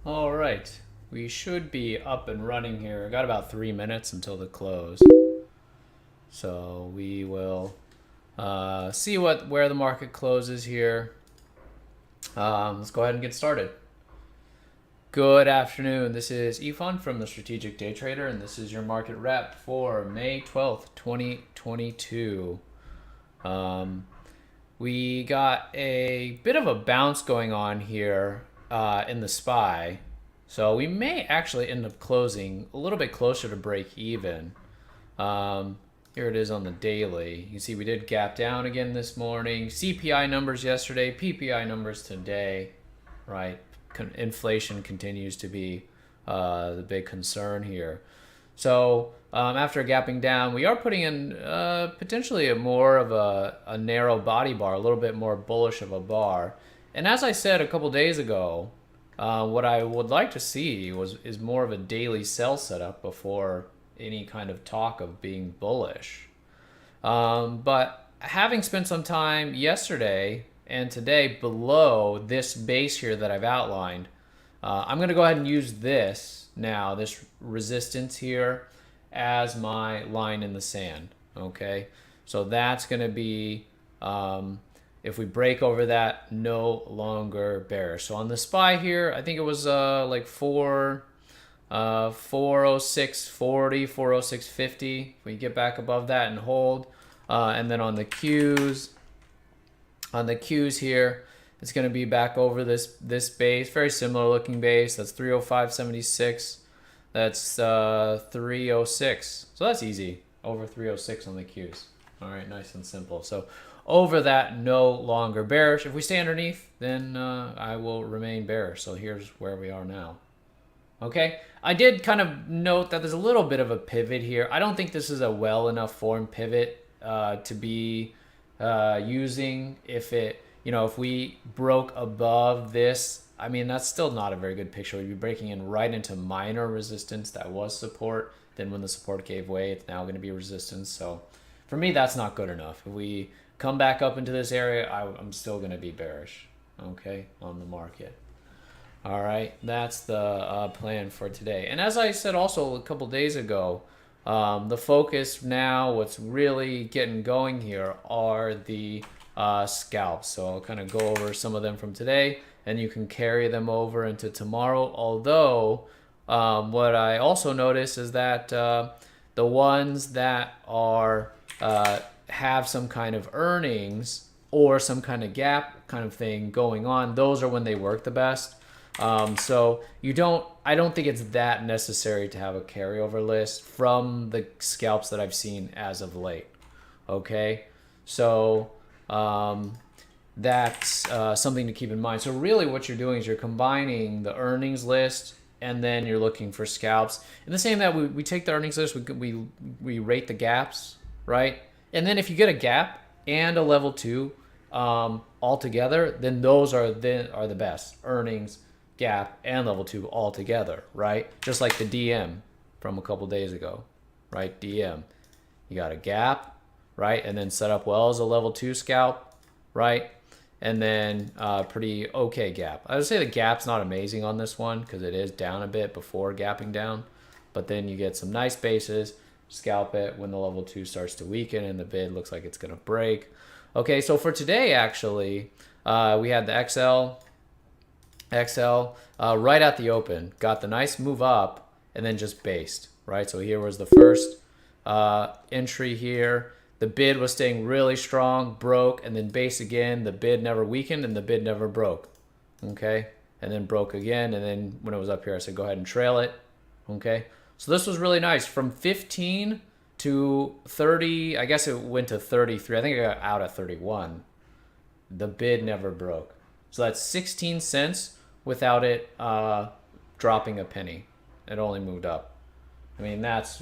All right, we should be up and running here. I got about 3 minutes until the close, so we will see where the market closes here. Let's go ahead and get started. Good afternoon. This is Ifan from the Strategic Day Trader, and this is your market wrap for May 12th, 2022. We got a bit of a bounce going on here in the SPY. So we may actually end up closing a little bit closer to break even. Here it is on the daily. You can see we did gap down again this morning. CPI numbers yesterday, PPI numbers today, right? Inflation continues to be the big concern here. So after gapping down, we are putting in potentially more of a narrow body bar, a little bit more bullish of a bar. And as I said a couple days ago, what I would like to see is more of a daily sell setup before any kind of talk of being bullish. But having spent some time yesterday and today below this base here that I've outlined, I'm going to go ahead and use this now, this resistance here, as my line in the sand. Okay, so that's going to be if we break over that, no longer bearish. So on the SPY here, I think it was like 406.40, 406.50. If we get back above that and hold, and then on the Qs here, it's going to be back over this base, very similar looking base. That's 305.76. That's 306. So that's easy. Over 306 on the Qs. All right, nice and simple. So over that, no longer bearish. If we stay underneath, then I will remain bearish. So here's where we are now. Okay, I did kind of note that there's a little bit of a pivot here. I don't think this is a well enough formed pivot to be using. If we broke above this, I mean, that's still not a very good picture. We'd be breaking in right into minor resistance that was support. Then when the support gave way, it's now going to be resistance. So for me, that's not good enough. If we come back up into this area, I'm still going to be bearish, okay, on the market. All right, that's the plan for today. And as I said also a couple days ago, the focus now, what's really getting going here are the scalps. So I'll kind of go over some of them from today, and you can carry them over into tomorrow. Although what I also notice is that the ones that are have some kind of earnings or some kind of gap kind of thing going on, those are when they work the best. So I don't think it's that necessary to have a carryover list from the scalps that I've seen as of late. Okay, so that's something to keep in mind. So really what you're doing is you're combining the earnings list and then you're looking for scalps. In the same that we take the earnings list, we rate the gaps, right? And then if you get a gap and a level 2 all together, then those are the best. Earnings, gap, and level 2 all together, right? Just like the DM from a couple days ago, right? DM, you got a gap, right? And then set up well as a level 2 scalp, right? And then pretty okay gap. I would say the gap's not amazing on this one because it is down a bit before gapping down, but then you get some nice bases, scalp it when the level 2 starts to weaken and the bid looks like it's going to break. Okay, so for today, actually, we had the XL right at the open, got the nice move up, and then just based, right? So here was the first entry here. The bid was staying really strong, broke, and then base again. The bid never weakened, and the bid never broke, okay? And then broke again, and then when it was up here, I said, go ahead and trail it, okay? So this was really nice. From 15 to 30, I guess it went to 33. I think I got out at 31. The bid never broke. So that's 16 cents without it dropping a penny. It only moved up. I mean, that's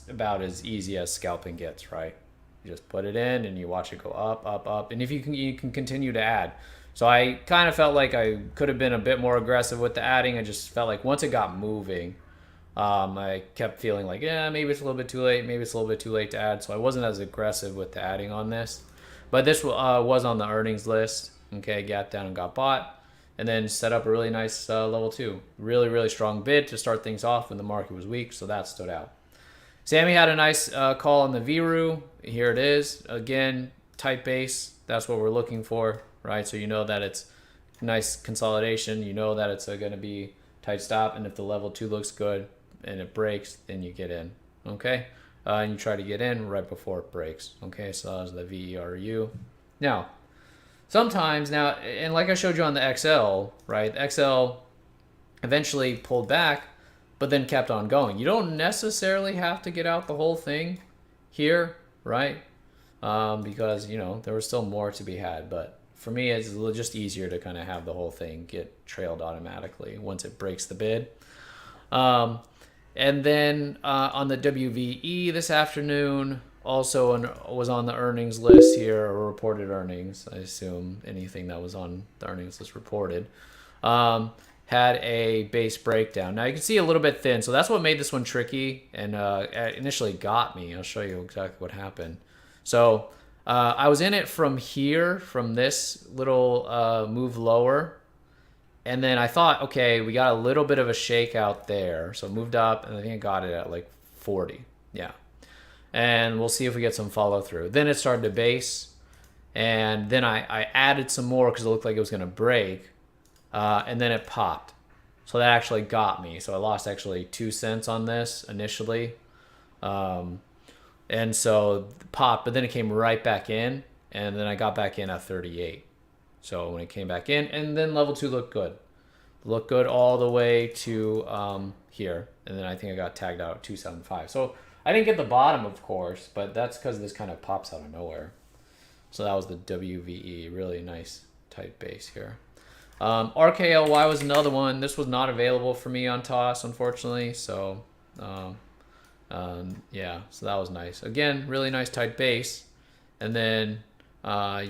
about as easy as scalping gets, right? You just put it in and you watch it go up, up, up. And if you can continue to add. So I kind of felt like I could have been a bit more aggressive with the adding. I just felt like once it got moving, I kept feeling like, yeah, maybe it's a little bit too late. Maybe it's a little bit too late to add. So I wasn't as aggressive with the adding on this. But this was on the earnings list. Okay, gapped down and got bought. and then set up a really nice level 2. Really, really strong bid to start things off when the market was weak, so that stood out. Sammy had a nice call on the VRU. Here it is. Again, tight base. That's what we're looking for, right? So you know that it's nice consolidation. You know that it's going to be tight stop. And if the level 2 looks good and it breaks, then you get in, okay? And you try to get in right before it breaks, okay? So that was the VERU. Now, sometimes now, and like I showed you on the XL, right? The XL eventually pulled back, but then kept on going. You don't necessarily have to get out the whole thing here, right? Because, you know, there was still more to be had. But for me, it's just easier to kind of have the whole thing get trailed automatically once it breaks the bid. And then on the WVE this afternoon, also was on the earnings list here, or reported earnings. I assume anything that was on the earnings list reported. Had a base breakdown. Now you can see a little bit thin, so that's what made this one tricky and initially got me. I'll show you exactly what happened. So I was in it from here, from this little move lower, and then I thought, okay, we got a little bit of a shakeout there, so it moved up, and I think I got it at like 40, yeah. And we'll see if we get some follow through. Then it started to base, and then I added some more because it looked like it was going to break. And then it popped. So that actually got me. So I lost actually 2 cents on this initially. And so popped, but then it came right back in. And then I got back in at 38. So when it came back in, and then level 2 looked good. Looked good all the way to here. And then I think I got tagged out at 275. So I didn't get the bottom, of course, but that's because this kind of pops out of nowhere. So that was the WVE. Really nice tight base here. RKLY was another one. This was not available for me on TOS, unfortunately. So, yeah, so that was nice. Again, really nice tight base. And then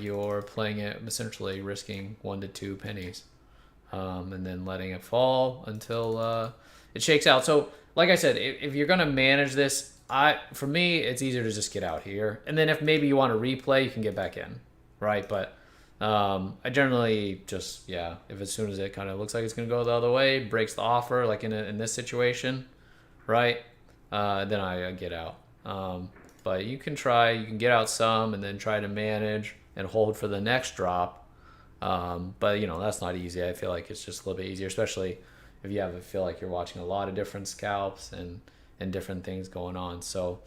you're playing it essentially risking 1 to 2 pennies. And then letting it fall until it shakes out. So, like I said, if you're going to manage this, for me, it's easier to just get out here. And then if maybe you want to replay, you can get back in, right? But I generally just, yeah, if as soon as it kind of looks like it's going to go the other way, breaks the offer, like in this situation, right, then I get out. But you can get out some and then try to manage and hold for the next drop. But, you know, that's not easy. I feel like it's just a little bit easier, especially if you feel like you're watching a lot of different scalps and different things going on. So,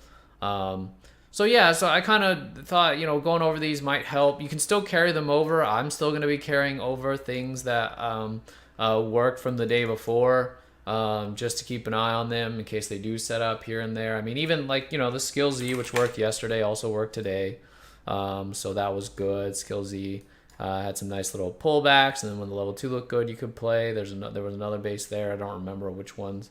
yeah, so I kind of thought, you know, going over these might help. You can still carry them over. I'm still going to be carrying over things that worked from the day before, just to keep an eye on them in case they do set up here and there. I mean, even like, you know, the Skill Z, which worked yesterday, also worked today. So that was good. Skill Z had some nice little pullbacks, and then when the level 2 looked good, you could play. There was another base there. I don't remember which ones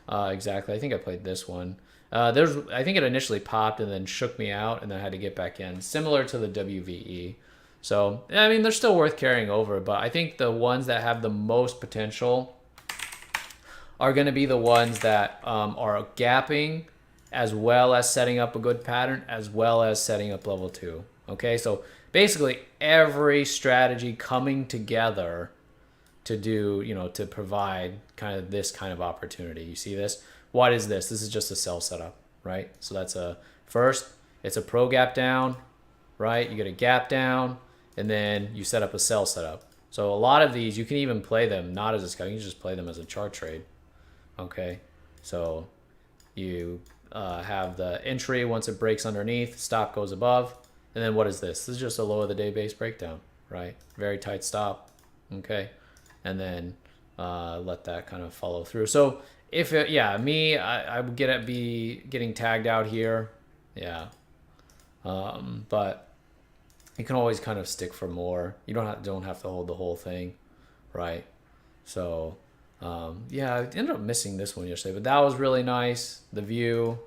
exactly. I think I played this one. I think it initially popped and then shook me out, and then I had to get back in, similar to the WVE. So, I mean, they're still worth carrying over, but I think the ones that have the most potential are going to be the ones that are gapping, as well as setting up a good pattern, as well as setting up level 2. Okay, so basically every strategy coming together to do, you know, to provide kind of this kind of opportunity. You see this? What is this? This is just a sell setup, right? So that's first, it's a pro gap down, right? You get a gap down, and then you set up a sell setup. So a lot of these, you can even play them not as a scalp, you can just play them as a chart trade, okay? So you have the entry once it breaks underneath, stop goes above, and then what is this? This is just a low of the day base breakdown, right? Very tight stop, okay? And then let that kind of follow through. So if it, yeah, me, I would be getting tagged out here, yeah. But you can always kind of stick for more. You don't have to hold the whole thing, right? So yeah, I ended up missing this one yesterday, but that was really nice. The view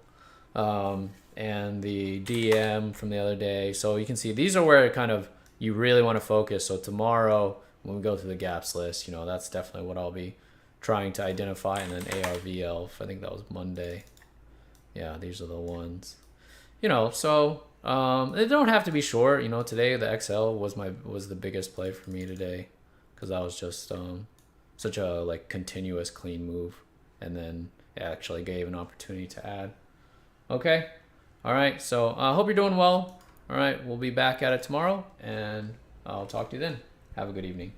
and the DM from the other day. So you can see these are where kind of you really want to focus. So tomorrow when we go through the gaps list, you know, that's definitely what I'll be trying to identify. And then ARVL, I think that was Monday. Yeah, these are the ones. You know, so they don't have to be short. You know, today the XL was the biggest play for me today, because that was just such a like continuous clean move, and then it actually gave an opportunity to add. Okay, all right, so I hope you're doing well. All right, we'll be back at it tomorrow, and I'll talk to you then. Have a good evening.